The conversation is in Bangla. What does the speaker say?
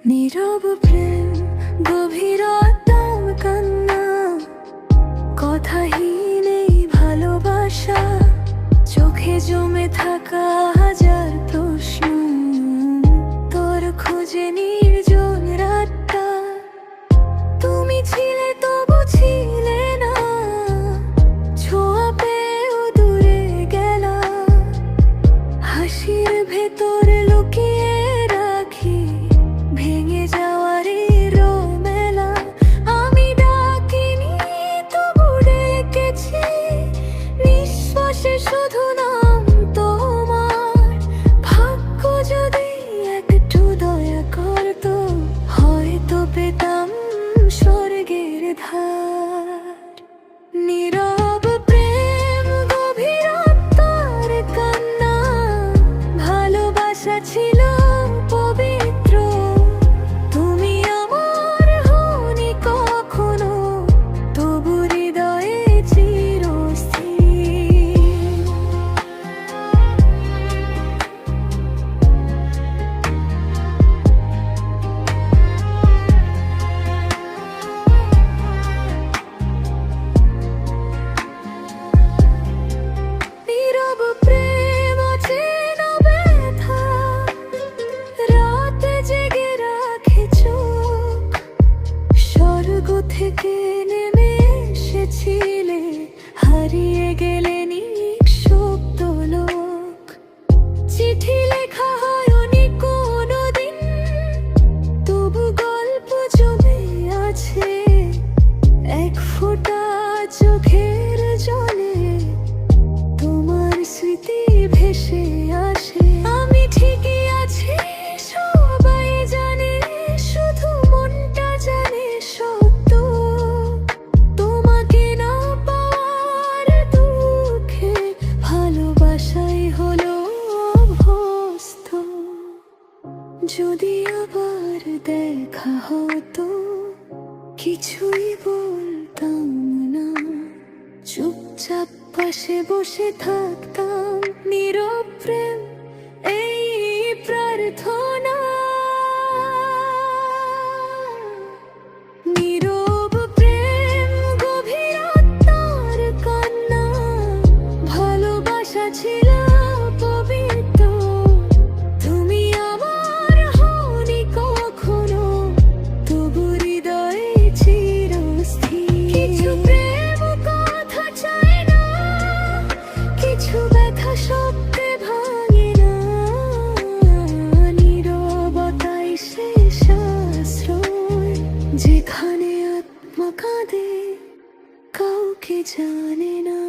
নীরব প্রেম, গভীরতম কান্না, কথাহীন এই ভালোবাসা, চোখে জমে থাকা হাজার প্রশ্ন, তোর খোঁজে নির্জন রাতটা। তুমি ছিলে তবু ছিলে না, ছোঁয়া পেয়েও দূরে গেলা। হাসির ভেতর লুকিয়ে রাখি ভেঙে যাওয়ারই রোমেলা। আমি ডাকিনি তবু ডেকেছি, নিঃশ্বাসে শুধু নাম তোমার। ভাগ্য যদি একটু দয়া করতো, হয়তো পেতাম স্বর্গের ধার। নীরব প্রেম, গভীরতার কান্না, ভালোবাসা ছিল পবিত্র। তুমি আমার হওনি কখনো, তবু হৃদয়ে চিরস্থির। নীরব প্রেম, অচেনা ব্যথা, রাতে জেগে রাখে চোখ। স্বর্গ থেকে নেমে এসেছিলে, হারিয়ে গেলে নিঃশব্দ লোক। চিঠি লেখা হয়নি কোনোদিন, তবু গল্প জমে আছে এক ফোঁটা চোখের জলে। তোমার স্মৃতি ভেসে আসে, আমি ঠিকই আছি সবাই জানে, শুধু মনটা জানে সত্য। তোমাকে না পাওয়ার দুঃখে ভালোবাসাই হলো অভ্যস্ত। যদি আবার দেখা হতো, কিছুই বলতাম না, চুপচাপ পাশে বসে থাকতাম। নীরব প্রেম, এই প্রার্থনা। নীরব প্রেম, গভীরতার কান্না, ভালোবাসা ছিল পবিত্র। তুমি আমার হওনি কখনো, তবু হৃদয়ে চিরস্থির। কিছু প্রেম কথা চায় না, কিছু ব্যথা শব্দে ভাঙে না। নীরবতাই শেষ আশ্রয়, যেখানে আত্মা কাঁদে কাউকে জানে না।